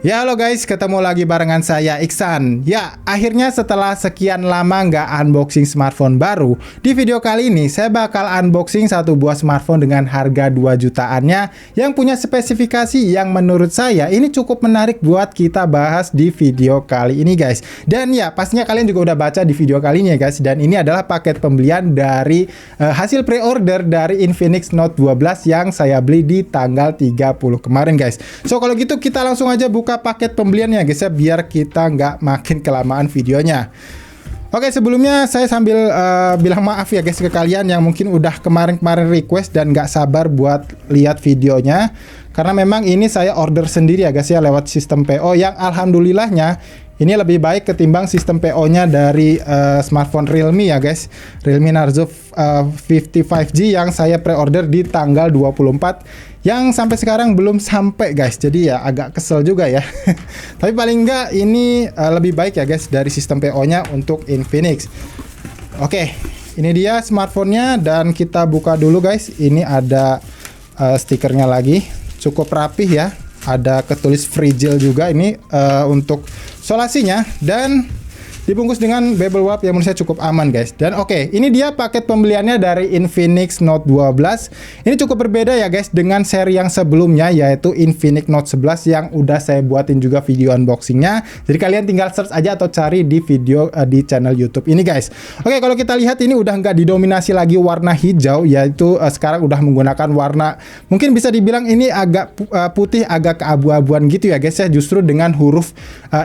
Ya halo guys, ketemu lagi barengan saya Iksan. Ya, akhirnya setelah sekian lama nggak unboxing smartphone baru, di video kali ini saya bakal unboxing satu buah smartphone dengan harga 2 jutaannya yang punya spesifikasi yang menurut saya ini cukup menarik buat kita bahas di video kali ini guys. Dan ya, pastinya kalian juga udah baca di video kali ini ya guys. Dan ini adalah paket pembelian dari hasil pre-order dari Infinix Note 12 yang saya beli di tanggal 30 kemarin guys. So kalau gitu kita langsung aja buka paket pembeliannya guys ya, biar kita nggak makin kelamaan videonya. Oke, sebelumnya saya sambil bilang maaf ya guys ke kalian yang mungkin udah kemarin-kemarin request dan nggak sabar buat lihat videonya, karena memang ini saya order sendiri ya guys ya lewat sistem PO yang alhamdulillahnya ini lebih baik ketimbang sistem PO-nya dari smartphone Realme ya guys. Realme Narzo 55G yang saya pre-order di tanggal 24 yang sampai sekarang belum sampai guys. Jadi ya agak kesel juga ya. Tapi paling enggak ini lebih baik ya guys dari sistem PO-nya untuk Infinix. Oke, ini dia smartphone-nya dan kita buka dulu guys. Ini ada stikernya lagi. Cukup rapih ya. Ada ketulis fragile juga ini untuk solasinya dan dibungkus dengan bubble wrap yang menurut saya cukup aman guys. Dan oke, ini dia paket pembeliannya dari Infinix Note 12. Ini cukup berbeda ya guys dengan seri yang sebelumnya, yaitu Infinix Note 11 yang udah saya buatin juga video unboxingnya. Jadi kalian tinggal search aja atau cari di video di channel YouTube ini guys. Oke, kalau kita lihat ini udah nggak didominasi lagi warna hijau, yaitu sekarang udah menggunakan warna mungkin bisa dibilang ini agak putih, agak keabu-abuan gitu ya guys ya. Justru dengan huruf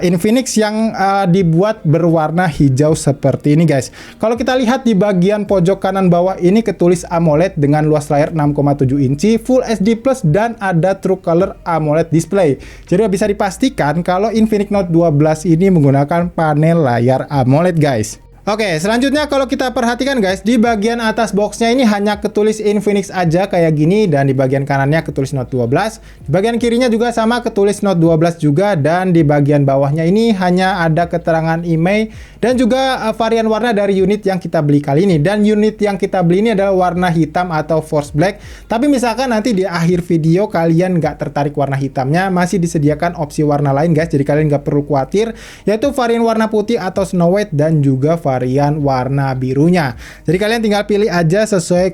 Infinix yang dibuat warna hijau seperti ini guys. Kalau kita lihat di bagian pojok kanan bawah ini ketulis AMOLED dengan luas layar 6,7 inci, Full HD Plus dan ada True Color AMOLED display. Jadi bisa dipastikan kalau Infinix Note 12 ini menggunakan panel layar AMOLED guys. Oke, selanjutnya kalau kita perhatikan guys, di bagian atas boxnya ini hanya ketulis Infinix aja kayak gini, dan di bagian kanannya ketulis Note 12. Di bagian kirinya juga sama ketulis Note 12 juga, dan di bagian bawahnya ini hanya ada keterangan IMEI dan juga varian warna dari unit yang kita beli kali ini. Dan unit yang kita beli ini adalah warna hitam atau Force Black. Tapi misalkan nanti di akhir video kalian nggak tertarik warna hitamnya, masih disediakan opsi warna lain guys. Jadi kalian nggak perlu khawatir, yaitu varian warna putih atau Snow White dan juga varian warna birunya. Jadi kalian tinggal pilih aja sesuai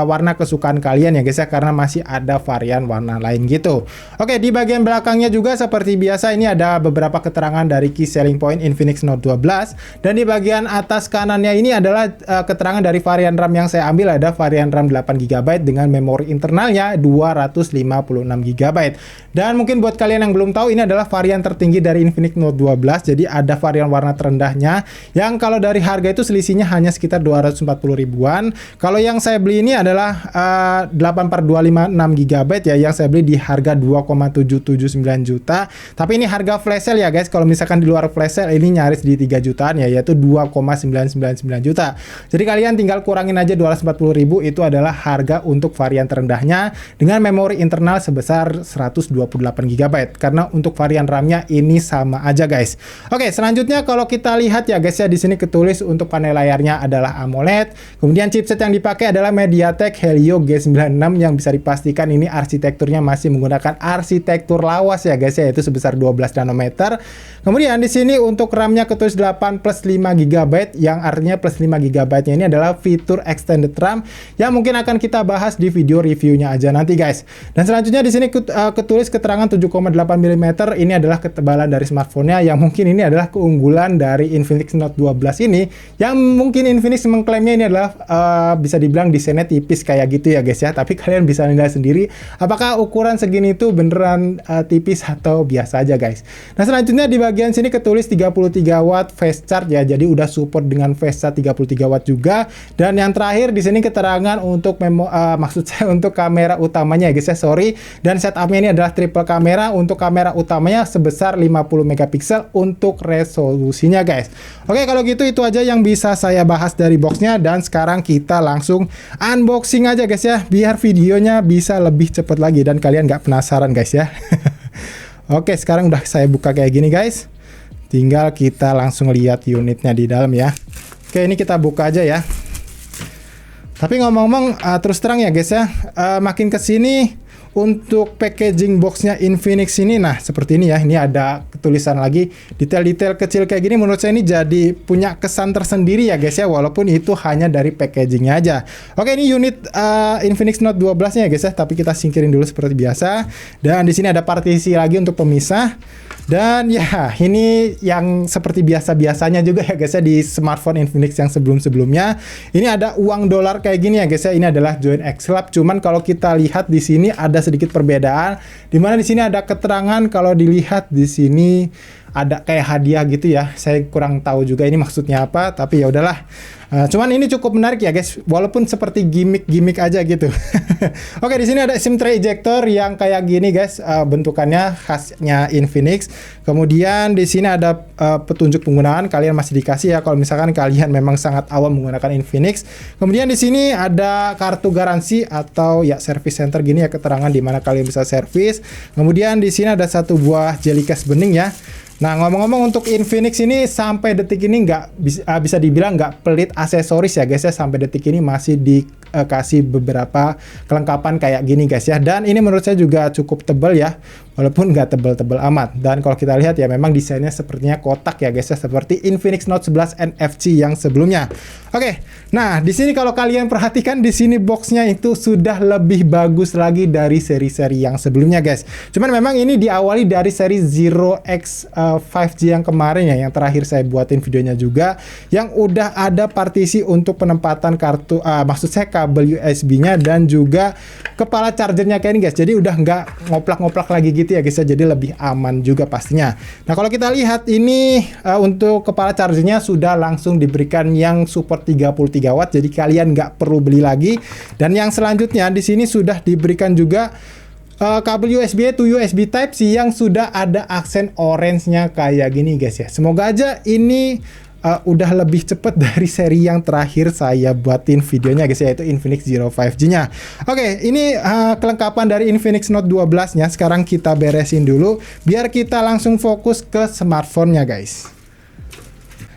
warna kesukaan kalian ya guys ya, karena masih ada varian warna lain gitu. Oke, di bagian belakangnya juga seperti biasa ini ada beberapa keterangan dari key selling point Infinix Note 12, dan di bagian atas kanannya ini adalah keterangan dari varian RAM yang saya ambil. Ada varian RAM 8GB dengan memori internalnya 256GB. Dan mungkin buat kalian yang belum tahu, ini adalah varian tertinggi dari Infinix Note 12. Jadi ada varian warna terendahnya yang kalau dari harga itu selisihnya hanya sekitar 240 ribuan. Kalau yang saya beli ini adalah 8/256GB ya, yang saya beli di harga 2,779 juta. Tapi ini harga flash sale ya guys. Kalau misalkan di luar flash sale ini nyaris di 3 jutaan ya, yaitu 2,999 juta. Jadi kalian tinggal kurangin aja 240 ribu, itu adalah harga untuk varian terendahnya dengan memori internal sebesar 128GB. Karena untuk varian RAM-nya ini sama aja guys. Oke, selanjutnya kalau kita lihat ya guys ya, di sini ketulis untuk panel layarnya adalah AMOLED. Kemudian chipset yang dipakai adalah MediaTek Helio G96 yang bisa dipastikan ini arsitekturnya masih menggunakan arsitektur lawas ya guys ya, yaitu sebesar 12 nanometer. Kemudian di sini untuk RAM-nya ketulis 8+5GB, yang artinya plus 5GB-nya ini adalah fitur extended RAM yang mungkin akan kita bahas di video reviewnya aja nanti guys. Dan selanjutnya di sini ketulis keterangan 7,8 mm. Ini adalah ketebalan dari smartphone-nya, yang mungkin ini adalah keunggulan dari Infinix Note 12 ini, yang mungkin Infinix mengklaimnya ini adalah bisa dibilang desainnya tipis kayak gitu ya guys ya. Tapi kalian bisa nilai sendiri apakah ukuran segini itu beneran tipis atau biasa aja guys. Nah, selanjutnya di bagian sini ketulis 33 watt fast charge ya. Jadi udah support dengan fast charge 33 watt juga. Dan yang terakhir di sini keterangan untuk maksud saya untuk kamera utamanya ya guys ya, sorry. Dan setupnya ini adalah triple kamera. Untuk kamera utamanya sebesar 50 megapiksel untuk resolusinya guys. Oke, kalau gitu itu aja yang bisa saya bahas dari boxnya, dan sekarang kita langsung unboxing aja guys ya, biar videonya bisa lebih cepat lagi dan kalian nggak penasaran guys ya. Oke, sekarang udah saya buka kayak gini guys. Tinggal kita langsung lihat unitnya di dalam ya. Oke, ini kita buka aja ya. Tapi ngomong-ngomong, terus terang ya guys ya, makin kesini untuk packaging boxnya Infinix ini, nah seperti ini ya, ini ada tulisan lagi, detail-detail kecil kayak gini menurut saya ini jadi punya kesan tersendiri ya guys ya, walaupun itu hanya dari packagingnya aja. Oke, ini unit Infinix Note 12 nya ya guys ya, tapi kita singkirin dulu seperti biasa. Dan di sini ada partisi lagi untuk pemisah. Dan ya, ini yang seperti biasa-biasanya juga ya guys ya di smartphone Infinix yang sebelum-sebelumnya. Ini ada uang dolar kayak gini ya guys ya. Ini adalah Join X Club. Cuman kalau kita lihat di sini ada sedikit perbedaan. Dimana di sini ada keterangan, kalau dilihat di sini ada kayak hadiah gitu ya. Saya kurang tahu juga ini maksudnya apa, tapi ya udahlah. Cuman ini cukup menarik ya guys, walaupun seperti gimmick aja gitu. Oke, di sini ada SIM tray ejector yang kayak gini guys, bentukannya khasnya Infinix. Kemudian di sini ada petunjuk penggunaan, kalian masih dikasih ya kalau misalkan kalian memang sangat awam menggunakan Infinix. Kemudian di sini ada kartu garansi atau ya service center gini ya, keterangan di mana kalian bisa servis. Kemudian di sini ada satu buah jelly case bening ya. Nah, ngomong-ngomong untuk Infinix ini sampai detik ini nggak bisa dibilang nggak pelit aksesoris ya guys ya, sampai detik ini masih dikasih beberapa kelengkapan kayak gini guys ya. Dan ini menurut saya juga cukup tebal ya, walaupun nggak tebal-tebal amat. Dan kalau kita lihat ya memang desainnya sepertinya kotak ya guys ya, seperti Infinix Note 11 NFC yang sebelumnya. Oke, nah di sini kalau kalian perhatikan di sini boxnya itu sudah lebih bagus lagi dari seri-seri yang sebelumnya guys. Cuman memang ini diawali dari seri Zero X 5G yang kemarin ya, yang terakhir saya buatin videonya juga, yang udah ada partisi untuk penempatan kartu, maksud saya kabel USB-nya dan juga kepala chargernya kayak ini guys. Jadi udah nggak ngoplak-ngoplak lagi gitu ya guys ya, jadi lebih aman juga pastinya. Nah kalau kita lihat ini untuk kepala chargernya sudah langsung diberikan yang support 33 watt, jadi kalian nggak perlu beli lagi. Dan yang selanjutnya di sini sudah diberikan juga kabel USB to USB Type-C yang sudah ada aksen orange-nya kayak gini guys ya. Semoga aja ini udah lebih cepet dari seri yang terakhir saya buatin videonya guys ya, yaitu Infinix Zero 5G-nya. Oke, ini kelengkapan dari Infinix Note 12-nya. Sekarang kita beresin dulu biar kita langsung fokus ke smartphone-nya guys.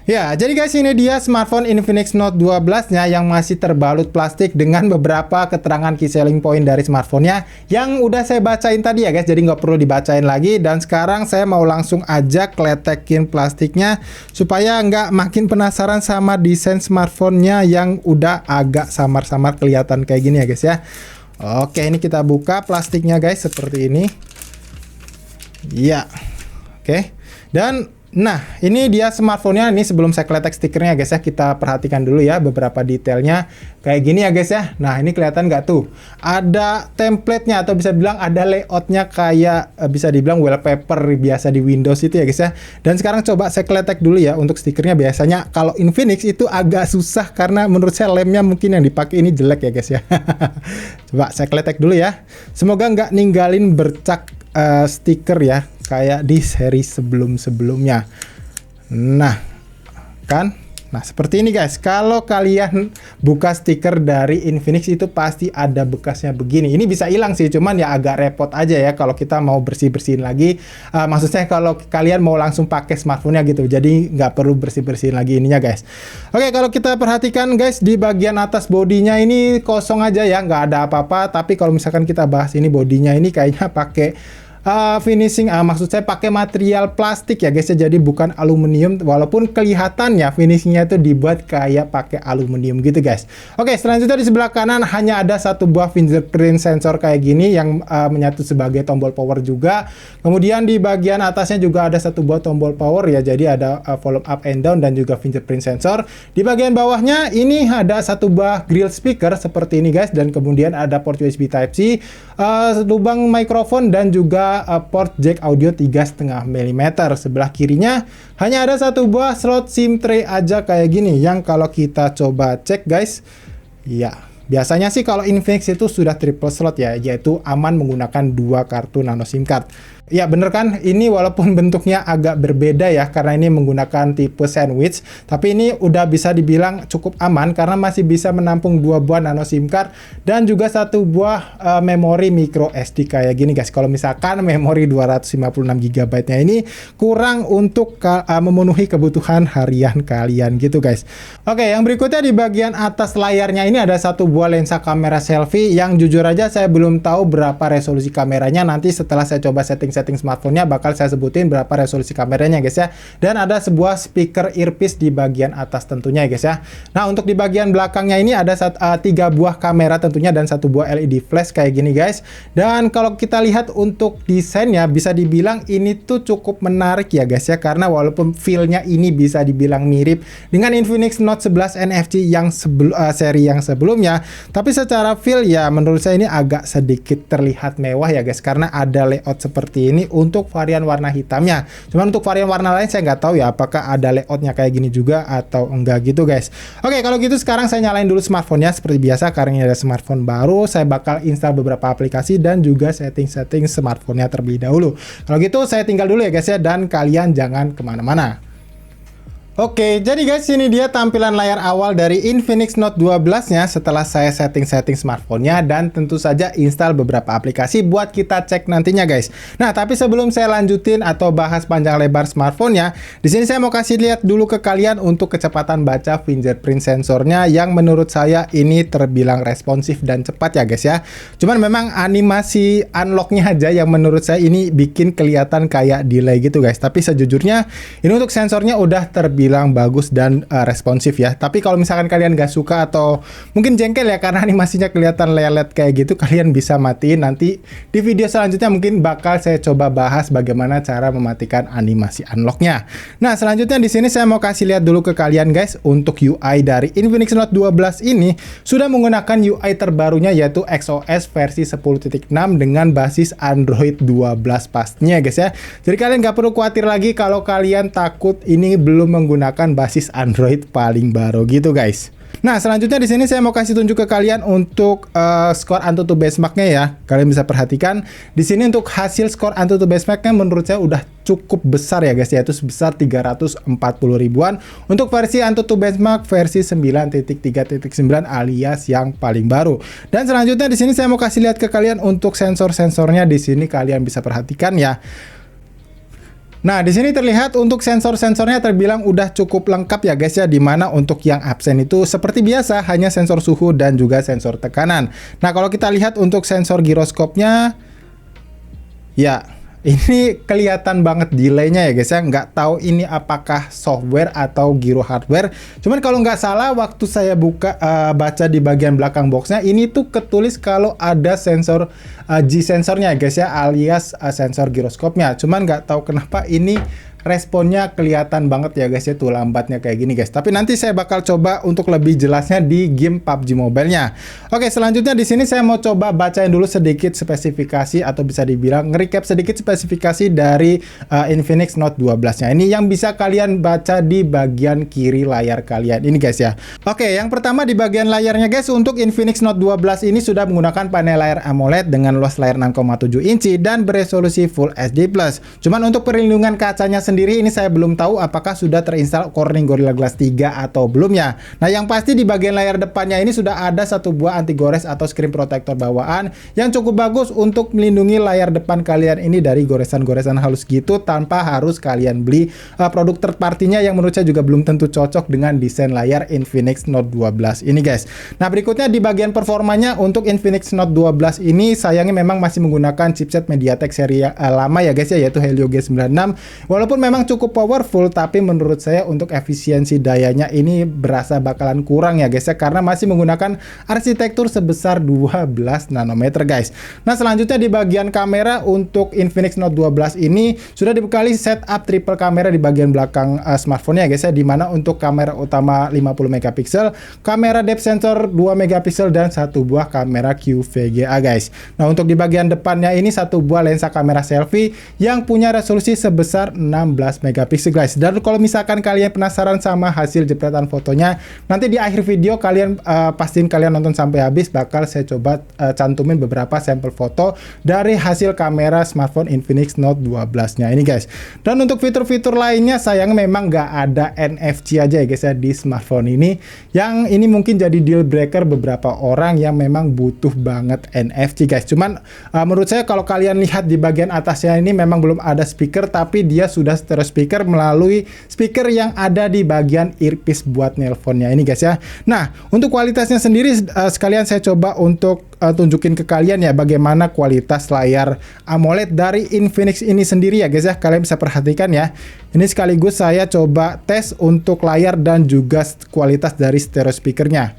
Ya, jadi guys ini dia smartphone Infinix Note 12-nya yang masih terbalut plastik dengan beberapa keterangan key selling point dari smartphone-nya yang udah saya bacain tadi ya guys, jadi nggak perlu dibacain lagi. Dan sekarang saya mau langsung aja kletekin plastiknya supaya nggak makin penasaran sama desain smartphone-nya yang udah agak samar-samar kelihatan kayak gini ya guys ya. Oke, ini kita buka plastiknya guys seperti ini. Iya, oke. Dan nah, ini dia smartphone-nya. Ini sebelum saya kletek stikernya guys ya, kita perhatikan dulu ya beberapa detailnya. Kayak gini ya guys ya. Nah, ini kelihatan nggak tuh? Ada template-nya atau bisa bilang ada layout-nya kayak bisa dibilang wallpaper biasa di Windows itu ya guys ya. Dan sekarang coba saya kletek dulu ya untuk stikernya. Biasanya kalau Infinix itu agak susah karena menurut saya lemnya mungkin yang dipakai ini jelek ya guys ya. Coba saya kletek dulu ya. Semoga nggak ninggalin bercak stiker ya, kayak di seri sebelum-sebelumnya. Nah, kan? Nah, seperti ini guys. Kalau kalian buka stiker dari Infinix itu pasti ada bekasnya begini. Ini bisa hilang sih, cuman ya agak repot aja ya kalau kita mau bersih-bersihin lagi. Maksudnya kalau kalian mau langsung pakai smartphone-nya gitu. Jadi nggak perlu bersih-bersihin lagi ininya guys. Oke, kalau kita perhatikan guys, di bagian atas bodinya ini kosong aja ya, nggak ada apa-apa. Tapi kalau misalkan kita bahas ini bodinya ini kayaknya pakai finishing, maksud saya pakai material plastik ya guys ya, jadi bukan aluminium, walaupun kelihatannya finishingnya itu dibuat kayak pakai aluminium gitu guys. Oke, selanjutnya di sebelah kanan hanya ada satu buah fingerprint sensor kayak gini yang menyatu sebagai tombol power juga. Kemudian di bagian atasnya juga ada satu buah tombol power ya, jadi ada volume up and down dan juga fingerprint sensor. Di bagian bawahnya ini ada satu buah grill speaker seperti ini guys, dan kemudian ada port USB Type-C, lubang mikrofon dan juga port jack audio 3,5 mm. Sebelah kirinya hanya ada satu buah slot SIM tray aja kayak gini, yang kalau kita coba cek guys, ya biasanya sih kalau Infinix itu sudah triple slot ya, yaitu aman menggunakan dua kartu nano SIM card. Ya bener kan, ini walaupun bentuknya agak berbeda ya karena ini menggunakan tipe sandwich, tapi ini udah bisa dibilang cukup aman karena masih bisa menampung 2 buah nano SIM card dan juga 1 buah memori micro SD kayak gini guys. Kalau misalkan memori 256 GB-nya ini kurang untuk memenuhi kebutuhan harian kalian gitu guys. Oke, yang berikutnya di bagian atas layarnya ini ada 1 buah lensa kamera selfie yang jujur aja saya belum tahu berapa resolusi kameranya. Nanti setelah saya coba setting smartphone-nya bakal saya sebutin berapa resolusi kameranya guys ya. Dan ada sebuah speaker earpiece di bagian atas tentunya guys ya. Nah, untuk di bagian belakangnya ini ada 3 buah kamera tentunya dan 1 buah LED flash kayak gini guys. Dan kalau kita lihat untuk desainnya bisa dibilang ini tuh cukup menarik ya guys ya, karena walaupun feel-nya ini bisa dibilang mirip dengan Infinix Note 11 NFC yang seri yang sebelumnya, tapi secara feel ya menurut saya ini agak sedikit terlihat mewah ya guys, karena ada layout seperti ini untuk varian warna hitamnya. Cuman untuk varian warna lain saya nggak tahu ya apakah ada layoutnya kayak gini juga atau enggak gitu guys. Oke, kalau gitu sekarang saya nyalain dulu smartphone-nya seperti biasa karena ini ada smartphone baru. Saya bakal install beberapa aplikasi dan juga setting-setting smartphone-nya terlebih dahulu. Kalau gitu saya tinggal dulu ya guys ya, dan kalian jangan kemana-mana. Oke, jadi guys ini dia tampilan layar awal dari Infinix Note 12-nya setelah saya setting-setting smartphone-nya dan tentu saja install beberapa aplikasi buat kita cek nantinya guys. Nah, tapi sebelum saya lanjutin atau bahas panjang lebar smartphone-nya, di sini saya mau kasih lihat dulu ke kalian untuk kecepatan baca fingerprint sensornya yang menurut saya ini terbilang responsif dan cepat ya guys ya. Cuman memang animasi unlock-nya aja yang menurut saya ini bikin kelihatan kayak delay gitu guys. Tapi sejujurnya ini untuk sensornya udah terbilang bagus dan responsif ya. Tapi kalau misalkan kalian gak suka atau mungkin jengkel ya karena animasinya kelihatan lelet kayak gitu, kalian bisa matiin. Nanti di video selanjutnya mungkin bakal saya coba bahas bagaimana cara mematikan animasi unlocknya. Nah, selanjutnya di sini saya mau kasih lihat dulu ke kalian guys, untuk UI dari Infinix Note 12 ini sudah menggunakan UI terbarunya yaitu XOS versi 10.6 dengan basis Android 12 pastinya guys ya. Jadi kalian gak perlu khawatir lagi kalau kalian takut ini belum menggunakan basis Android paling baru gitu guys. Nah, selanjutnya di sini saya mau kasih tunjuk ke kalian untuk skor AnTuTu benchmark-nya ya. Kalian bisa perhatikan di sini untuk hasil skor AnTuTu benchmark-nya menurut saya udah cukup besar ya guys, yaitu sebesar 340 ribuan untuk versi AnTuTu benchmark versi 9.3.9 alias yang paling baru. Dan selanjutnya di sini saya mau kasih lihat ke kalian untuk sensor-sensornya. Di sini kalian bisa perhatikan ya. Nah, di sini terlihat untuk sensor-sensornya terbilang udah cukup lengkap ya guys ya, dimana untuk yang absen itu seperti biasa hanya sensor suhu dan juga sensor tekanan. Nah, kalau kita lihat untuk sensor giroskopnya, ya ini kelihatan banget delaynya ya guys ya. Nggak tahu ini apakah software atau giro hardware. Cuman kalau nggak salah waktu saya baca di bagian belakang boxnya ini tuh ketulis kalau ada sensor G sensornya guys ya, alias sensor giroskopnya. Cuman nggak tahu kenapa ini responnya kelihatan banget ya guys ya, tuh lambatnya kayak gini guys. Tapi nanti saya bakal coba untuk lebih jelasnya di game PUBG Mobile-nya. Oke, selanjutnya di sini saya mau coba bacain dulu sedikit spesifikasi atau bisa dibilang nge-recap sedikit spesifikasi dari Infinix Note 12-nya. Ini yang bisa kalian baca di bagian kiri layar kalian ini guys ya. Oke, yang pertama di bagian layarnya guys, untuk Infinix Note 12 ini sudah menggunakan panel layar AMOLED dengan luas layar 6,7 inci dan beresolusi Full HD+. Cuman untuk perlindungan kacanya sendiri ini saya belum tahu apakah sudah terinstall Corning Gorilla Glass 3 atau belum ya. Nah, yang pasti di bagian layar depannya ini sudah ada 1 buah anti gores atau screen protector bawaan yang cukup bagus untuk melindungi layar depan kalian ini dari goresan-goresan halus gitu, tanpa harus kalian beli produk third party-nya yang menurut saya juga belum tentu cocok dengan desain layar Infinix Note 12 ini guys. Nah, berikutnya di bagian performanya untuk Infinix Note 12 ini sayangnya memang masih menggunakan chipset MediaTek seri lama ya guys ya, yaitu Helio G96. Walaupun memang cukup powerful, tapi menurut saya untuk efisiensi dayanya ini berasa bakalan kurang ya guys ya, karena masih menggunakan arsitektur sebesar 12 nanometer guys. Nah, selanjutnya di bagian kamera untuk Infinix Note 12 ini sudah dibekali setup triple kamera di bagian belakang smartphone-nya guys ya, dimana untuk kamera utama 50 megapiksel, kamera depth sensor 2 megapiksel dan 1 buah kamera QVGA guys. Nah, untuk di bagian depannya ini 1 buah lensa kamera selfie yang punya resolusi sebesar 16 16 megapiksel guys. Dan kalau misalkan kalian penasaran sama hasil jepretan fotonya, nanti di akhir video kalian pastiin kalian nonton sampai habis, bakal saya coba cantumin beberapa sampel foto dari hasil kamera smartphone Infinix Note 12-nya ini guys. Dan untuk fitur-fitur lainnya sayang memang nggak ada NFC aja ya guys ya di smartphone ini. Yang ini mungkin jadi deal breaker beberapa orang yang memang butuh banget NFC guys. Cuman menurut saya kalau kalian lihat di bagian atasnya ini memang belum ada speaker, tapi dia sudah stereo speaker melalui speaker yang ada di bagian earpiece buat nelponnya ini guys ya. Nah, untuk kualitasnya sendiri sekalian saya coba untuk tunjukin ke kalian ya bagaimana kualitas layar AMOLED dari Infinix ini sendiri ya guys ya. Kalian bisa perhatikan ya. Ini sekaligus saya coba tes untuk layar dan juga kualitas dari stereo speakernya.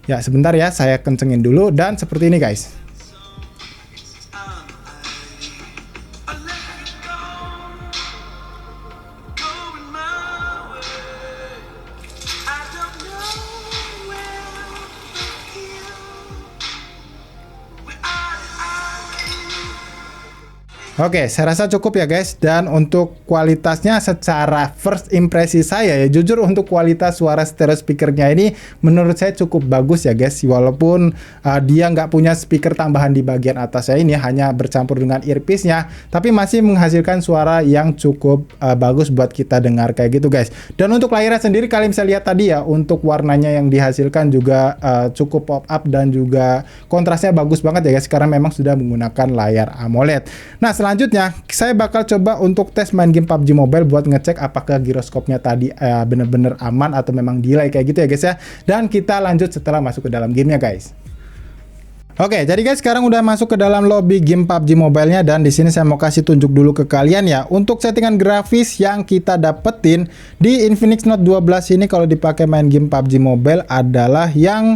Ya, sebentar ya, saya kencengin dulu dan seperti ini guys. Oke, saya rasa cukup ya guys. Dan untuk kualitasnya secara first impresi saya ya, jujur untuk kualitas suara stereo speakernya ini menurut saya cukup bagus ya guys. Walaupun dia nggak punya speaker tambahan di bagian atasnya ini, hanya bercampur dengan earpiece-nya, tapi masih menghasilkan suara yang cukup bagus buat kita dengar kayak gitu guys. Dan untuk layarnya sendiri kalian bisa lihat tadi ya, untuk warnanya yang dihasilkan juga cukup pop up dan juga kontrasnya bagus banget ya guys, karena memang sudah menggunakan layar AMOLED. Nah, selanjutnya saya bakal coba untuk tes main game PUBG Mobile buat ngecek apakah giroskopnya tadi bener-bener aman atau memang delay kayak gitu ya guys ya. Dan kita lanjut setelah masuk ke dalam gamenya guys. Oke, jadi guys sekarang udah masuk ke dalam lobby game PUBG Mobile-nya, dan di sini saya mau kasih tunjuk dulu ke kalian ya untuk settingan grafis yang kita dapetin di Infinix Note 12 ini kalau dipakai main game PUBG Mobile adalah yang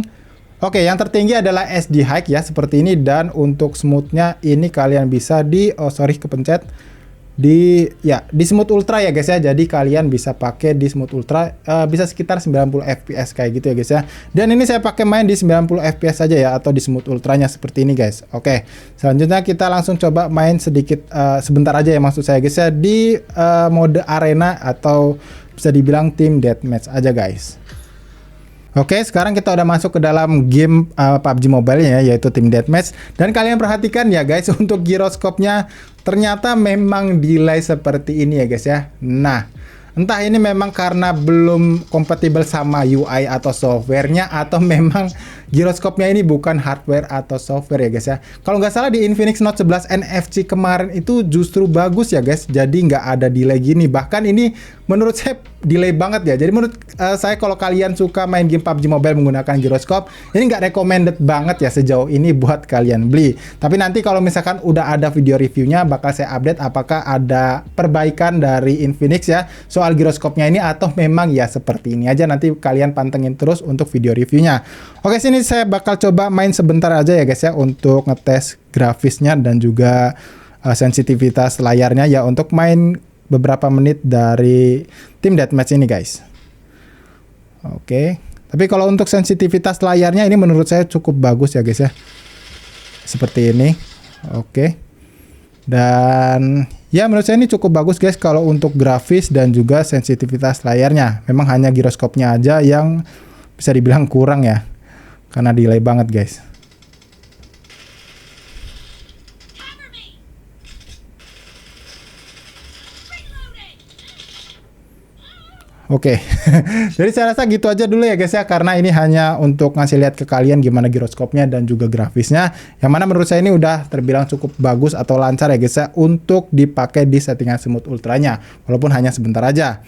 yang tertinggi adalah SD High ya seperti ini. Dan untuk smoothnya ini kalian bisa di di smooth ultra ya guys ya. Jadi kalian bisa pakai di smooth ultra, bisa sekitar 90 fps kayak gitu ya guys ya. Dan ini saya pakai main di 90 fps aja ya, atau di smooth ultranya seperti ini guys. Oke, selanjutnya kita langsung coba main sedikit sebentar aja ya, maksud saya guys ya, di mode arena atau bisa dibilang team deathmatch aja guys. Oke, sekarang kita udah masuk ke dalam game PUBG Mobile ya, yaitu Team Deathmatch. Dan kalian perhatikan ya guys, untuk giroskopnya ternyata memang delay seperti ini ya guys ya. Nah, entah ini memang karena belum kompatibel sama UI atau softwarenya, atau memang giroskopnya ini bukan hardware atau software ya guys ya. Kalau nggak salah di Infinix Note 11 NFC kemarin itu justru bagus ya guys, jadi nggak ada delay gini. Bahkan ini menurut saya delay banget ya. Jadi menurut saya kalau kalian suka main game PUBG Mobile menggunakan giroskop, ini nggak recommended banget ya sejauh ini buat kalian beli. Tapi nanti kalau misalkan udah ada video reviewnya, bakal saya update apakah ada perbaikan dari Infinix ya soal giroskopnya ini, atau memang ya seperti ini aja. Nanti kalian pantengin terus untuk video reviewnya. Oke, sini saya bakal coba main sebentar aja ya guys ya untuk ngetes grafisnya dan juga sensitivitas layarnya ya, untuk main beberapa menit dari Team Deathmatch ini guys. Oke, tapi kalau untuk sensitivitas layarnya ini menurut saya cukup bagus ya guys ya, seperti ini. Oke, dan ya menurut saya ini cukup bagus guys kalau untuk grafis dan juga sensitivitas layarnya. Memang hanya giroskopnya aja yang bisa dibilang kurang ya, karena delay banget guys. Oke, jadi saya rasa gitu aja dulu ya guys ya, karena ini hanya untuk ngasih lihat ke kalian gimana giroskopnya dan juga grafisnya, yang mana menurut saya ini udah terbilang cukup bagus atau lancar ya guys ya untuk dipakai di settingan smooth ultranya, walaupun hanya sebentar aja.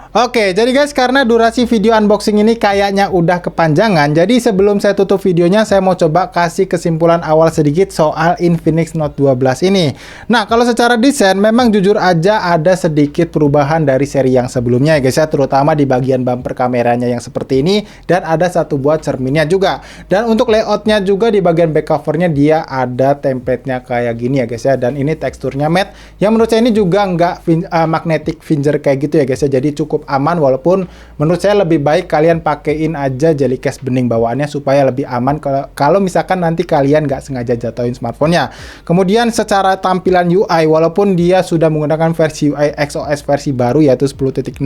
Oke, jadi guys, karena durasi video unboxing ini kayaknya udah kepanjangan, jadi sebelum saya tutup videonya, saya mau coba kasih kesimpulan awal sedikit soal Infinix Note 12 ini. Nah, kalau secara desain, memang jujur aja ada sedikit perubahan dari seri yang sebelumnya ya guys ya, terutama di bagian bumper kameranya yang seperti ini, dan ada satu buah cerminnya juga. Dan untuk layoutnya juga di bagian back covernya dia ada template-nya kayak gini ya guys ya, dan ini teksturnya matte, yang menurut saya ini juga nggak magnetic finger kayak gitu ya guys ya, jadi cukup cukup aman, walaupun menurut saya lebih baik kalian pakein aja jellycase bening bawaannya supaya lebih aman kalau misalkan nanti kalian nggak sengaja jatuhin smartphone-nya. Kemudian secara tampilan UI, walaupun dia sudah menggunakan versi UI XOS versi baru yaitu 10.6,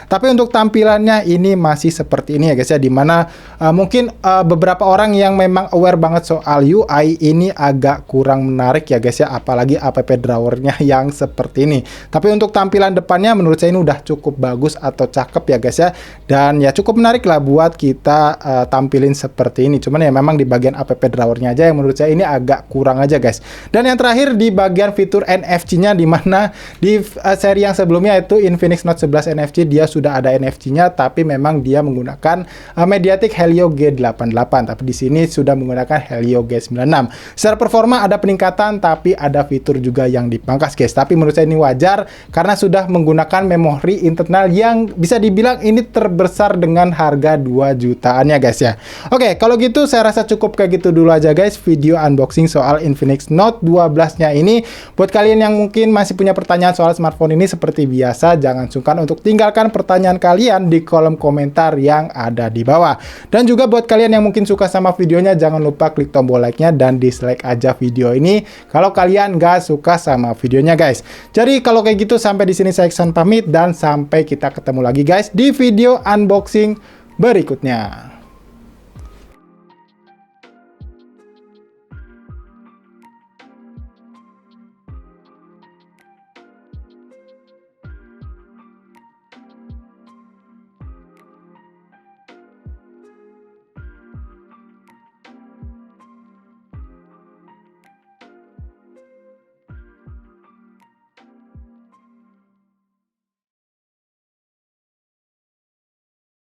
tapi untuk tampilannya ini masih seperti ini ya guys ya, dimana mungkin beberapa orang yang memang aware banget soal UI ini agak kurang menarik ya guys ya, apalagi app drawernya yang seperti ini. Tapi untuk tampilan depannya menurut saya ini udah cukup bagus atau cakep ya guys ya, dan ya cukup menarik lah buat kita tampilin seperti ini. Cuman ya memang di bagian app drawernya aja yang menurut saya ini agak kurang aja guys. Dan yang terakhir di bagian fitur NFC-nya, dimana di seri yang sebelumnya itu Infinix Note 11 NFC dia sudah ada NFC-nya, tapi memang dia menggunakan MediaTek Helio G88, tapi di sini sudah menggunakan Helio G96. Secara performa ada peningkatan, tapi ada fitur juga yang dipangkas guys. Tapi menurut saya ini wajar karena sudah menggunakan memori internal yang bisa dibilang ini terbesar dengan harga 2 jutaan ya guys ya. Oke, kalau gitu saya rasa cukup kayak gitu dulu aja guys video unboxing soal Infinix Note 12-nya ini. Buat kalian yang mungkin masih punya pertanyaan soal smartphone ini, seperti biasa jangan sungkan untuk tinggalkan pertanyaan kalian di kolom komentar yang ada di bawah. Dan juga buat kalian yang mungkin suka sama videonya, jangan lupa klik tombol like-nya dan dislike aja video ini kalau kalian nggak suka sama videonya guys. Jadi kalau kayak gitu sampai di sini saya Iksan pamit, dan sampai kita ketemu lagi guys di video unboxing berikutnya.